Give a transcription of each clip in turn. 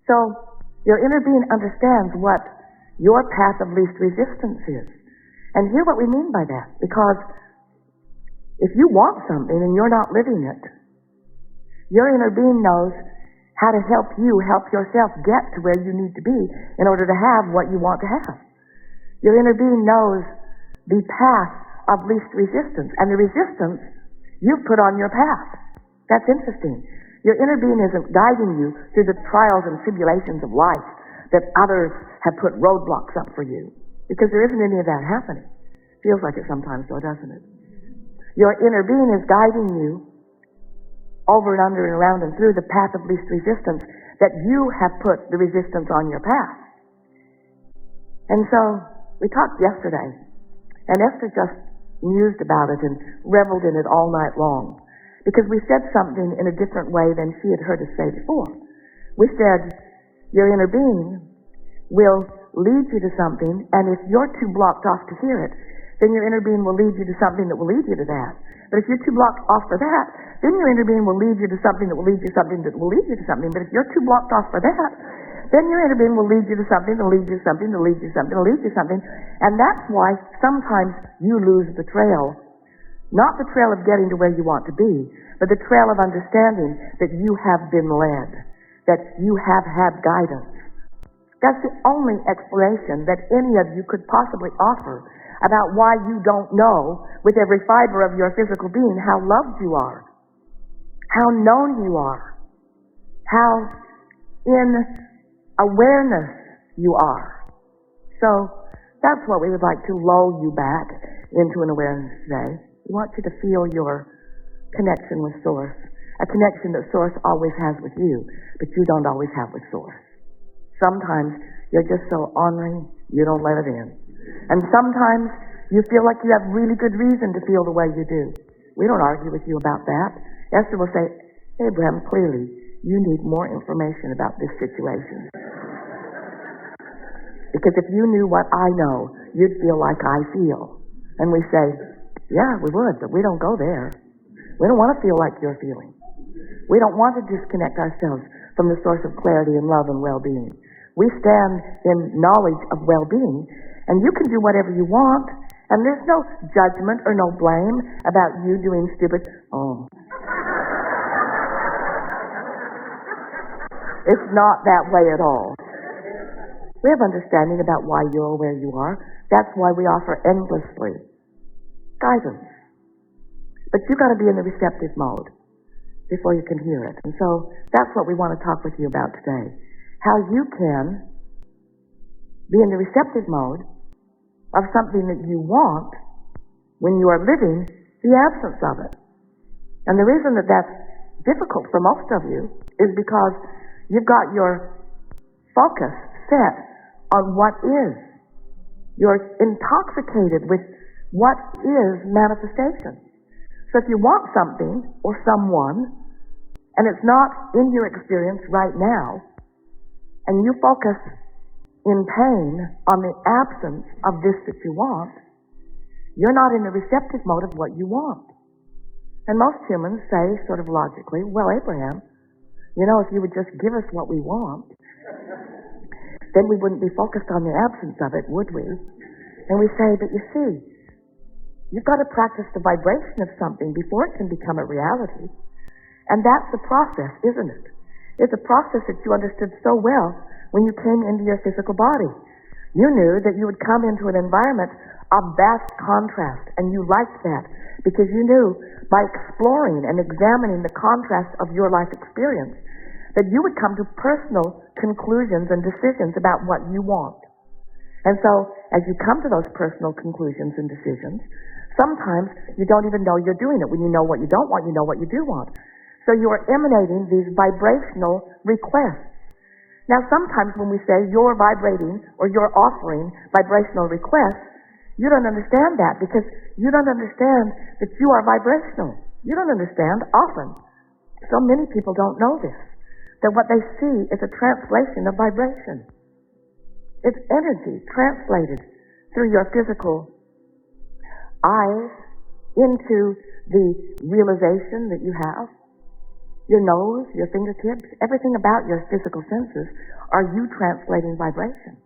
So your inner being understands what your path of least resistance is. And hear what we mean by that. Because if you want something and you're not living it, your inner being knows how to help you help yourself get to where you need to be in order to have what you want to have. Your inner being knows the path of least resistance and the resistance you've put on your path. That's interesting. Your inner being isn't guiding you through the trials and tribulations of life that others have put roadblocks up for you, because there isn't any of that happening. Feels like it sometimes, though, doesn't it? Your inner being is guiding you over and under and around and through the path of least resistance that you have put the resistance on your path. And so we talked yesterday, and Esther just mused about it and reveled in it all night long, because we said something in a different way than she had heard us say before. We said, your inner being will lead you to something, and if you're too blocked off to hear it, then your inner being will lead you to something that will lead you to that. But if you're too blocked off for that, then your inner being will lead you to something that will lead you to something that will lead you to something. But if you're too blocked off for that, then your inner being will lead you to something, to lead you to something, to lead you to something, to lead you to something. And that's why sometimes you lose the trail. Not the trail of getting to where you want to be, but the trail of understanding that you have been led, that you have had guidance. That's the only explanation that any of you could possibly offer about why you don't know with every fiber of your physical being how loved you are, how known you are, how in awareness you are. So that's what we would like to lull you back into an awareness today. We want you to feel your connection with Source, a connection that Source always has with you, but you don't always have with Source. Sometimes you're just so ornery, you don't let it in. And sometimes you feel like you have really good reason to feel the way you do. We don't argue with you about that. Esther will say, Abraham, clearly you need more information about this situation. Because if you knew what I know, you'd feel like I feel. And we say, yeah, we would, but we don't go there. We don't want to feel like you're feeling. We don't want to disconnect ourselves from the source of clarity and love and well-being. We stand in knowledge of well-being, and you can do whatever you want, and there's no judgment or no blame about you doing stupid, It's not that way at all. We have understanding about why you're where you are. That's why we offer endlessly guidance. But you've got to be in the receptive mode before you can hear it. And so that's what we want to talk with you about today. How you can be in the receptive mode of something that you want when you are living the absence of it. And the reason that that's difficult for most of you is because you've got your focus set on what is. You're intoxicated with what is manifestation. So if you want something or someone, and it's not in your experience right now, and you focus in pain on the absence of this that you want, you're not in the receptive mode of what you want. And most humans say, sort of logically, well, Abraham, you know, if you would just give us what we want, then we wouldn't be focused on the absence of it, would we? And we say, but you see, you've got to practice the vibration of something before it can become a reality. And that's the process, isn't it? It's a process that you understood so well when you came into your physical body. You knew that you would come into an environment of vast contrast, and you liked that because you knew by exploring and examining the contrast of your life experience that you would come to personal conclusions and decisions about what you want. And so, as you come to those personal conclusions and decisions, sometimes you don't even know you're doing it. When you know what you don't want, you know what you do want. So you are emanating these vibrational requests. Now, sometimes when we say you're vibrating or you're offering vibrational requests, you don't understand that because you don't understand that you are vibrational. You don't understand often. So many people don't know this, that what they see is a translation of vibration. It's energy translated through your physical eyes into the realization that you have. your nose, your fingertips, everything about your physical senses are you translating vibration.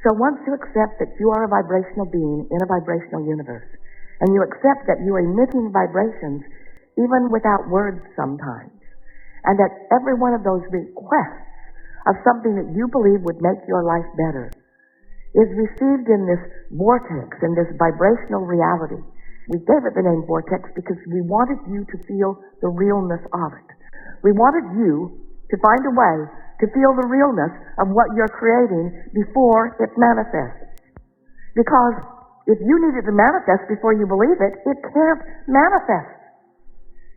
So once you accept that you are a vibrational being in a vibrational universe, and you accept that you are emitting vibrations even without words sometimes, and that every one of those requests of something that you believe would make your life better is received in this vortex, in this vibrational reality. We gave it the name vortex because we wanted you to feel the realness of it. We wanted you to find a way to feel the realness of what you're creating before it manifests. Because if you need it to manifest before you believe it, it can't manifest.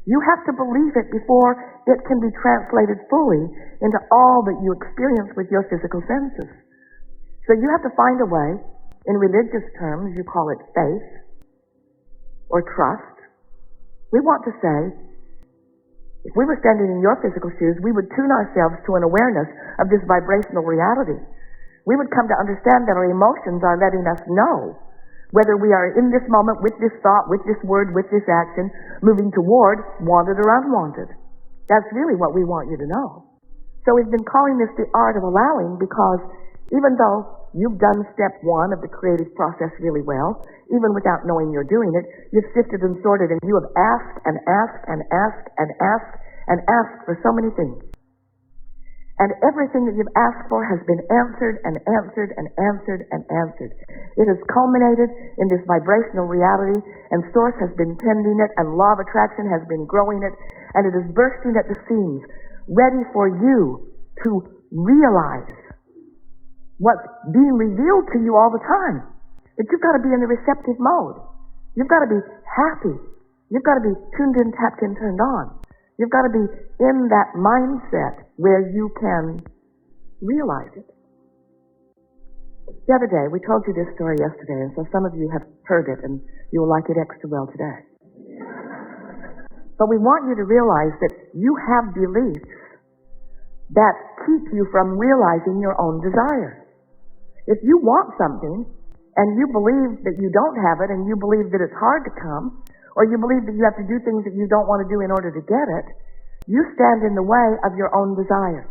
You have to believe it before it can be translated fully into all that you experience with your physical senses. So you have to find a way, in religious terms, you call it faith or trust. We want to say, if we were standing in your physical shoes, we would tune ourselves to an awareness of this vibrational reality. We would come to understand that our emotions are letting us know whether we are in this moment with this thought, with this word, with this action, moving toward wanted or unwanted. That's really what we want you to know. So we've been calling this the art of allowing because even though you've done step one of the creative process really well, even without knowing you're doing it, you've sifted and sorted and you have asked and asked and asked and asked and asked for so many things. And everything that you've asked for has been answered and answered and answered and answered. It has culminated in this vibrational reality, and Source has been tending it, and Law of Attraction has been growing it, and it is bursting at the seams, ready for you to realize what's being revealed to you all the time. But you've got to be in the receptive mode. You've got to be happy. You've got to be tuned in, tapped in, turned on. You've got to be in that mindset where you can realize it. The other day, we told you this story yesterday, and so some of you have heard it, and you will like it extra well today. But we want you to realize that you have beliefs that keep you from realizing your own desires. If you want something, and you believe that you don't have it, and you believe that it's hard to come, or you believe that you have to do things that you don't want to do in order to get it, you stand in the way of your own desire.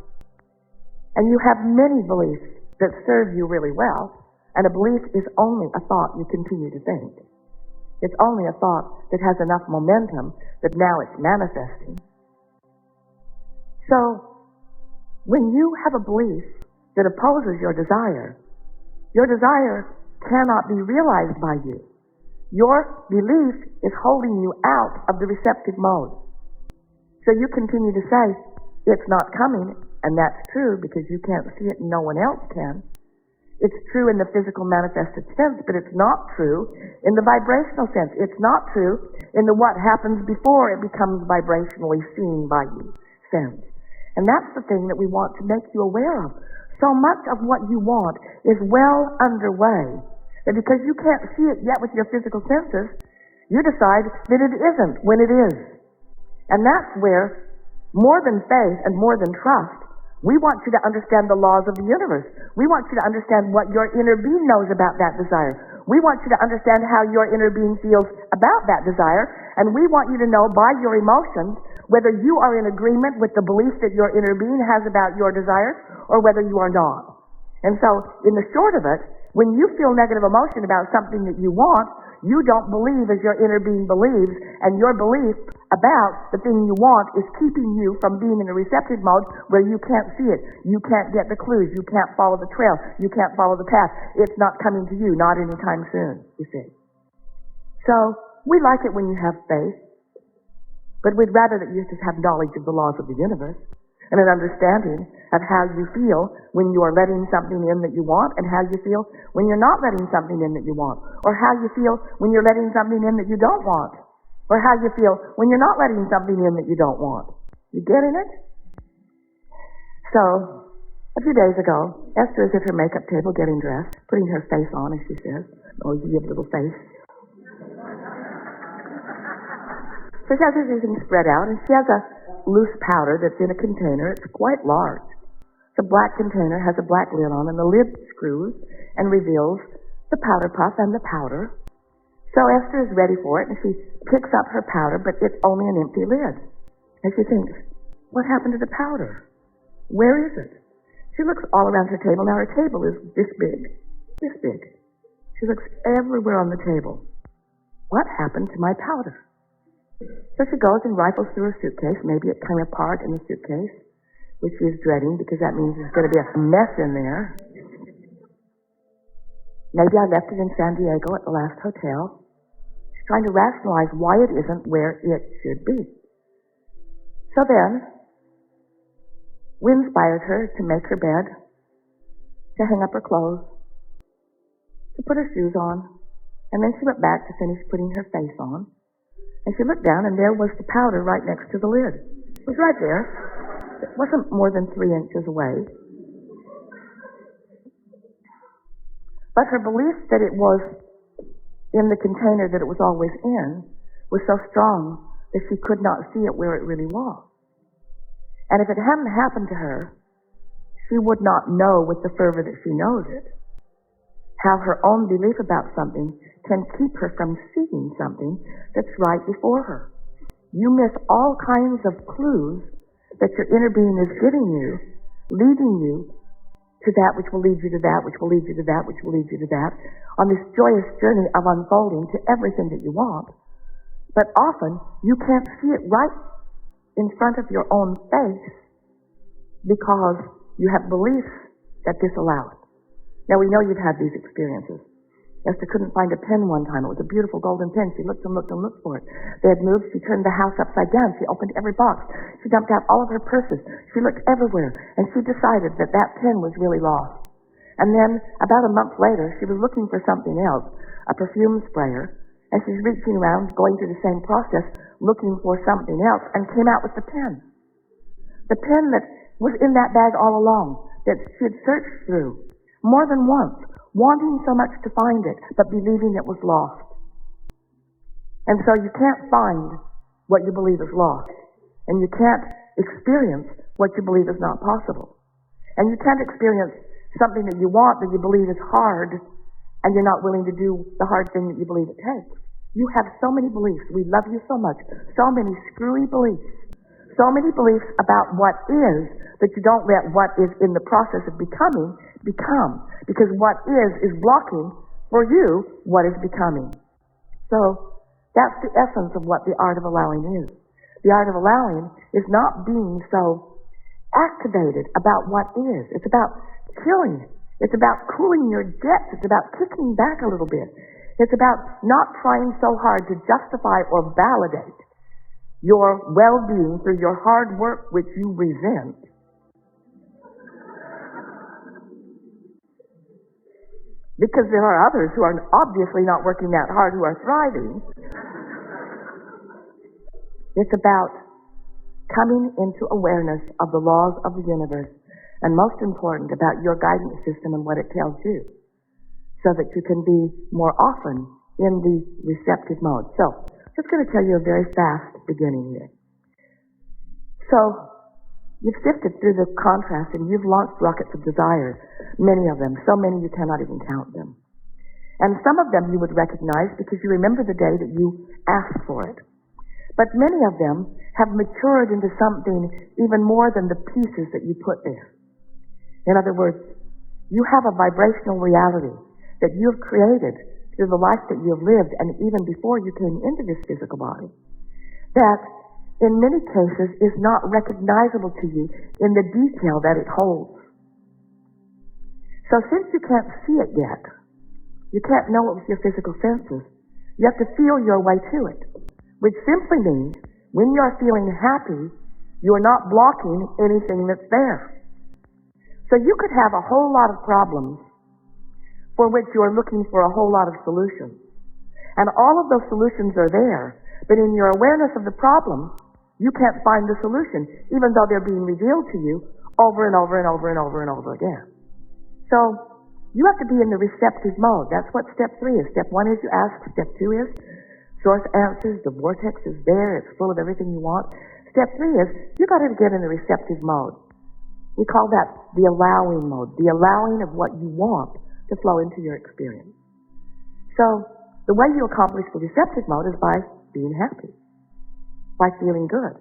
And you have many beliefs that serve you really well, and a belief is only a thought you continue to think. It's only a thought that has enough momentum that now it's manifesting. So, when you have a belief that opposes your desire cannot be realized by you. Your belief is holding you out of the receptive mode. So you continue to say, it's not coming, and that's true because you can't see it and no one else can. It's true in the physical manifested sense, but it's not true in the vibrational sense. It's not true in the what happens before it becomes vibrationally seen by you sense. And that's the thing that we want to make you aware of. So much of what you want is well underway. And because you can't see it yet with your physical senses, you decide that it isn't when it is. And that's where, more than faith and more than trust, we want you to understand the laws of the universe. We want you to understand what your inner being knows about that desire. We want you to understand how your inner being feels about that desire. And we want you to know by your emotions whether you are in agreement with the belief that your inner being has about your desires or whether you are not. And so, in the short of it, when you feel negative emotion about something that you want, you don't believe as your inner being believes, and your belief about the thing you want is keeping you from being in a receptive mode where you can't see it, you can't get the clues, you can't follow the trail, you can't follow the path. It's not coming to you, not anytime soon, you see. So, we like it when you have faith, but we'd rather that you just have knowledge of the laws of the universe and an understanding of how you feel when you are letting something in that you want and how you feel when you're not letting something in that you want, or how you feel when you're letting something in that you don't want, or how you feel when you're not letting something in that you don't want. You getting it? So, a few days ago, Esther is at her makeup table getting dressed, putting her face on, as she says. Oh, you give little face. So she has everything spread out, and she has a loose powder that's in a container. It's quite large. It's a black container, has a black lid on, and the lid screws and reveals the powder puff and the powder. So Esther is ready for it, and she picks up her powder, but it's only an empty lid. And she thinks, what happened to the powder? Where is it? She looks all around her table. Now her table is this big, this big. She looks everywhere on the table. What happened to my powder? So she goes and rifles through her suitcase. Maybe it came apart in the suitcase, which she is dreading because that means there's going to be a mess in there. Maybe I left it in San Diego at the last hotel. She's trying to rationalize why it isn't where it should be. So then, we inspired her to make her bed, to hang up her clothes, to put her shoes on, and then she went back to finish putting her face on. And she looked down, and there was the powder right next to the lid. It was right there. It wasn't more than 3 inches away. But her belief that it was in the container that it was always in was so strong that she could not see it where it really was. And if it hadn't happened to her, she would not know with the fervor that she knows it how her own belief about something can keep her from seeing something that's right before her. You miss all kinds of clues that your inner being is giving you, leading you to that which will lead you to that, which will lead you to that, which will lead you to that, on this joyous journey of unfolding to everything that you want. But often, you can't see it right in front of your own face because you have beliefs that disallow it. Now, we know you've had these experiences. Esther couldn't find a pen one time. It was a beautiful golden pen. She looked and looked and looked for it. They had moved. She turned the house upside down. She opened every box. She dumped out all of her purses. She looked everywhere, and she decided that that pen was really lost. And then, about a month later, she was looking for something else, a perfume sprayer, and she's reaching around, going through the same process, looking for something else, and came out with the pen. The pen that was in that bag all along, that she had searched through more than once, wanting so much to find it, but believing it was lost. And so you can't find what you believe is lost, and you can't experience what you believe is not possible. And you can't experience something that you want that you believe is hard, and you're not willing to do the hard thing that you believe it takes. You have so many beliefs. We love you so much. So many screwy beliefs. So many beliefs about what is that you don't let what is in the process of becoming become. Because what is blocking for you what is becoming. So that's the essence of what the art of allowing is. The art of allowing is not being so activated about what is. It's about killing. It's about cooling your jets. It's about kicking back a little bit. It's about not trying so hard to justify or validate your well-being through your hard work, which you resent. Because there are others who are obviously not working that hard, who are thriving. It's about coming into awareness of the laws of the universe, and most important, about your guidance system and what it tells you, so that you can be more often in the receptive mode. So, just going to tell you a very fast beginning here. So, you've sifted through the contrast and you've launched rockets of desire, many of them, so many you cannot even count them. And some of them you would recognize because you remember the day that you asked for it. But many of them have matured into something even more than the pieces that you put there. In other words, you have a vibrational reality that you have created through the life that you have lived and even before you came into this physical body, that in many cases is not recognizable to you in the detail that it holds. So since you can't see it yet, you can't know it with your physical senses, you have to feel your way to it, which simply means when you are feeling happy, you are not blocking anything that's there. So you could have a whole lot of problems for which you are looking for a whole lot of solutions. And all of those solutions are there, but in your awareness of the problem, you can't find the solution, even though they're being revealed to you over and over and over and over and over again. So, you have to be in the receptive mode. That's what step 3 is. Step 1 is you ask. Step 2 is source answers. The vortex is there. It's full of everything you want. Step 3 is you got to get in the receptive mode. We call that the allowing mode, the allowing of what you want to flow into your experience. So, the way you accomplish the receptive mode is by being happy, by feeling good.